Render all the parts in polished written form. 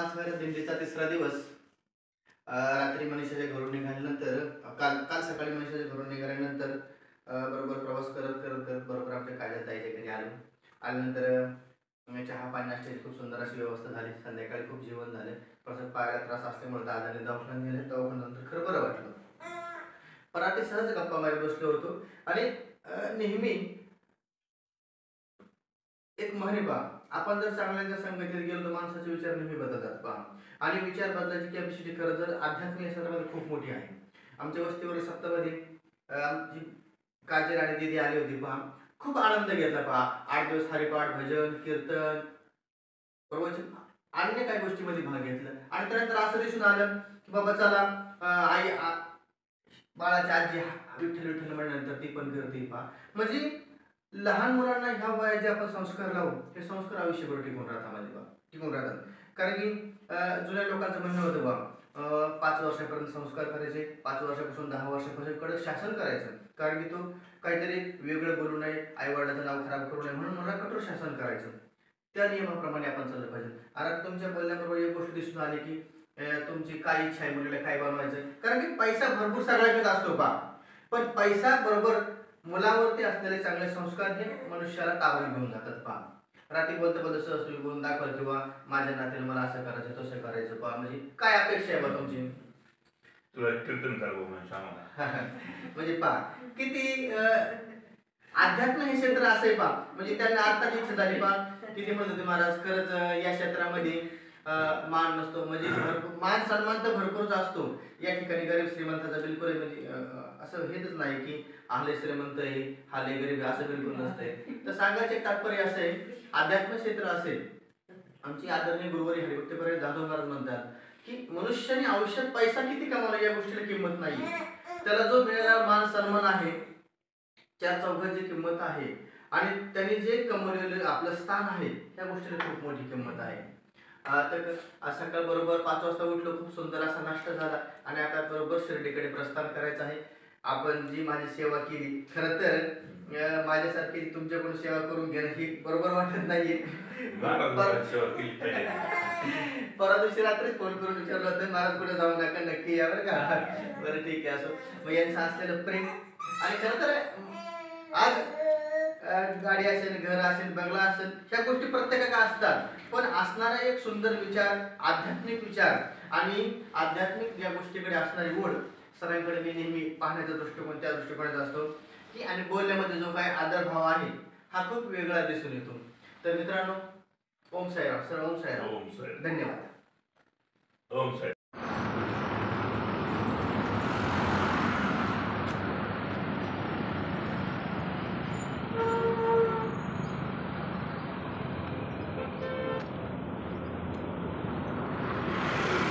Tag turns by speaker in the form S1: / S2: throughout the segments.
S1: महासागर दिंडीचा तिसरा दिवस. रात्री मनीषाच्या घरून निघाल्यानंतर काल काल सकाळी मनीषाच्या घरून निघाल्यानंतर बरोबर प्रवास करत करत करत बरोबर आमच्या काजल ताईच्या घरी आल्यानंतर चहा पाणी नाश्त्याची खूप सुंदर अशी व्यवस्था झाली. संध्याकाळी खूप जेवण झालं. परत पायाला त्रास असल्यामुळे दादाने दवाखान्यात नेले. दवाखान्यानंतर खरं बरं वाटलं. पण आता सहज गप्पा मारत बसलो होतो आणि नेहमी एक म्हणे पहा, आपण जर चांगल्याच्या संगतीत गेलो तर माणसाचे विचार नेहमी बदलतात पहा. आणि विचार बदलायची कॅपॅसिटी खरं तर आध्यात्मिक क्षेत्रामध्ये खूप मोठी आहे. आमच्या वस्तीवर सप्तामध्ये आमची काजल आणि दीदी आली होती पहा. खूप आनंद घेतला पहा. 8 दिवस हरिपाठ, भजन, कीर्तन, प्रवचन, अन्य काही गोष्टीमध्ये भाग घेतला. आणि त्यानंतर असं दिसून आलं की बाबा चला आई बाळाची आजी विठ्ठल विठ्ठल म्हणल्यानंतर ती पण करते पहा. म्हणजे लहान मुलांना ह्या वयाचे आपण संस्कार लावू, हे संस्कार आयुष्यभर टिकून राहतात. कारण की जुन्या लोकांचं म्हणणं होतं बा 5 वर्षापर्यंत संस्कार करायचे, 5 वर्षापासून 10 वर्षापासून कडक शासन करायचं. कारण की तो काहीतरी वेगळं बोलू नये, आई वडिलाचं नाव खराब करू नये म्हणून मला कठोर शासन करायचं. त्या नियमाप्रमाणे आपण चाललं पाहिजे. आता तुमच्या बोलण्याबरोबर एक गोष्ट दिसून आली की तुमची काय इच्छा आहे, मुलीला काय बनवायचं. कारण की पैसा भरपूर सगळ्याकडेच असतो पहा, पण पैसा बरोबर मुलावरती असलेले चांगले संस्कार हे मनुष्याला ताब्यात घेऊन जातात पहा. रात्री बोलता बोलता सहज तुम्ही बोलून दाखवाल किंवा माझ्या नात्याने मला असं करायचं तसं करायचं पहा. म्हणजे काय अपेक्षा आहे बा तुमची?
S2: तुला कीर्तन करावं म्हणून सांगा.
S1: म्हणजे पहा किती अध्यात्म हे क्षेत्र असं आहे पहा. म्हणजे त्यांना आत्ताच इच्छा झाली पहा. किती म्हणत होते महाराज, खरंच या क्षेत्रामध्ये मान नसतो. म्हणजे मान सन्मान तर भरपूरच असतो. या ठिकाणी गरीब श्रीमंताचा बिलकुल म्हणजे असं हेच नाही की आले श्रीमंत आहे हाले गरीब असं बिलकुल नसतंय. तर सांगायचे तात्पर्य असं आहे, अध्यात्म क्षेत्र असेल. आमची आदरणीय गुरुवारी हरिभक्तपरायण जाधव महाराज म्हणतात की मनुष्याने आयुष्यात पैसा किती कमावला या गोष्टीला किंमत नाही. त्याला जो मिळालेला मान सन्मान आहे, 4 चौघाची किंमत आहे आणि त्यांनी जे कमवलेलं आपलं स्थान आहे त्या गोष्टीला खूप मोठी किंमत आहे. तर सकाळ बरोबर 5 वाजता उठलो, खूप सुंदर असा नाश्ता झाला आणि आता बरोबर शिर्डीकडे प्रस्थान करायचं आहे. आपण जी माझी सेवा केली, खरं तर माझ्यासारखी तुमच्याकडून सेवा करून घेणं ही बरोबर वाटत नाहीये. परवा दिवशी रात्री फोन करून विचारलं होतं महाराज कुठे जाऊ नका, नक्की या बरं का. बरं ठीक आहे. असो मग यांचं असलेलं प्रेम आणि खरं तर आज गाडी असेल, घर असेल, बंगला असेल, ह्या गोष्टी प्रत्येकाला असतात. पण असणारा एक सुंदर विचार, आध्यात्मिक विचार आणि आध्यात्मिक या गोष्टीकडे असणारी ओढ सगळ्यांकडे मी नेहमी पाहण्याचा दृष्टिकोन त्या दृष्टिकोनाचा असतो की आणि बोलण्यामध्ये जो काही आदरभाव आहे हा खूप वेगळा दिसून येतो. तर मित्रांनो, ओम साईराम. सर ओम साईराम.
S2: ओम साईराम.
S1: धन्यवाद.
S2: ओम साईराम.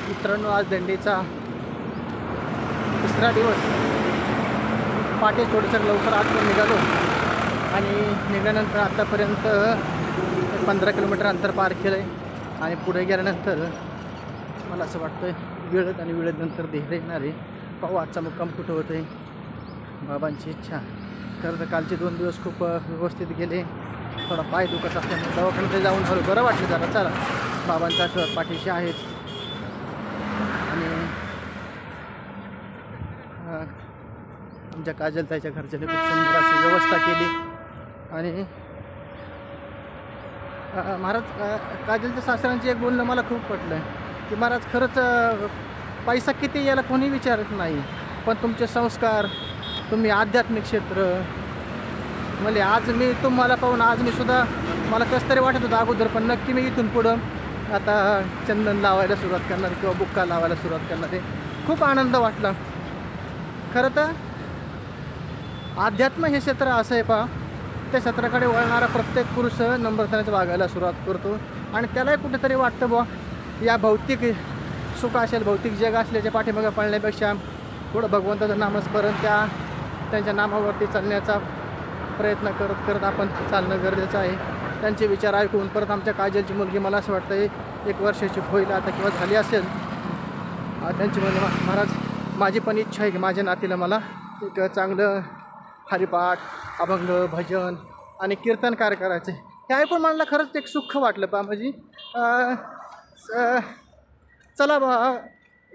S3: मित्रांनो, आज दिंडीचा तिसरा दिवस. पहाटे थोडंसं लवकर आतून निघालो आणि निघाल्यानंतर आत्तापर्यंत 15 किलोमीटर अंतर पार केलं आहे. आणि पुढे गेल्यानंतर मला असं वाटतं वेळेत आणि वेळेनंतर देहरे येणार आहे. पाहू आजचा मुक्काम कुठं होतं आहे. बाबांची इच्छा. खरं तर कालचे 2 दिवस खूप व्यवस्थित गेले. थोडा पाय दुखत असल्यामुळे दवाखान्यात जाऊन झालं, बरं वाटलं जरा. चला, बाबांचा आशीर्वाद पाठीशी आहेत. आणि आमच्या काजलताईच्या घरच्याने खूप सुंदर अशी व्यवस्था केली. आणि महाराज, काजलच्या सासऱ्यांचे एक बोलणं मला खूप पटलं की महाराज खरंच पैसा किती याला कोणी विचारत नाही, पण तुमचे संस्कार, तुम्ही आध्यात्मिक क्षेत्र. म्हणजे आज मी तुम्हाला पाहून आज मी सुद्धा मला कसं तरी वाटत होतं अगोदर, पण नक्की मी इथून पुढं आता चंदन लावायला सुरुवात करणार किंवा बुक्का लावायला सुरुवात करणार. ते खूप आनंद वाटला. खरं तर अध्यात्म हे क्षेत्र असं आहे पहा, त्या क्षेत्राकडे वळणारा प्रत्येक पुरुष नम्रतेने वागायला सुरुवात करतो आणि त्यालाही कुठेतरी वाटतं बुवा या भौतिक सुख असेल, भौतिक जग असल्याच्या पाठीमागं पळण्यापेक्षा थोडं भगवंताचं नामस्मरण त्यांच्या नामावरती चालण्याचा प्रयत्न करत करत आपण चालणं गरजेचं आहे. त्यांचे विचार ऐकून परत आमच्या काजलची मुलगी मला असं वाटतं 1 वर्षाची होईल आता किंवा झाली असेल. त्यांची म्हणजे महाराज माझी पण इच्छा आहे की माझ्या नातीला मला एक चांगलं हरिपाठ, अभंग, भजन आणि कीर्तनकार करायचं आहे. हे ऐकून मला खरंच एक सुख वाटलं पहा. म्हणजे चला बा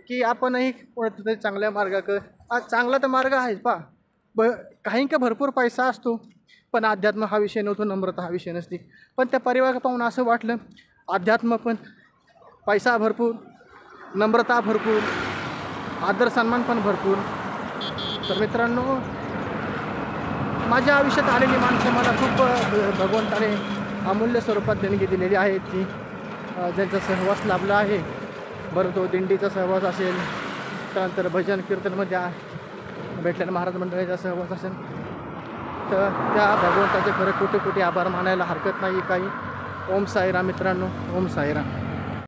S3: की आपणही कोणत्या चांगल्या मार्गाकडं चांगला तर मार्ग आहेच पा काही का भरपूर पैसा असतो पण अध्यात्म हा विषय नव्हतो, नम्रता हा विषय नसते. पण त्या परिवार पाहून असं वाटलं अध्यात्म पण पैसा भरपूर, नम्रता भरपूर, आदर सन्मान पण भरपूर. तर मित्रांनो, माझ्या आयुष्यात आलेली माणसं मला खूप भगवंताने अमूल्य स्वरूपात देणगी दिलेली आहे की ज्यांचा सहवास लाभला आहे. बरं तो दिंडीचा सहवास असेल, त्यानंतर भजन कीर्तनमध्ये भेटलेल्या महाराज मंडळाचा सहवास असेल, तर त्या भगवंताचे खरं कोटी कोटी आभार मानायला हरकत नाही काही. ओम साईराम मित्रांनो, ओम साईराम.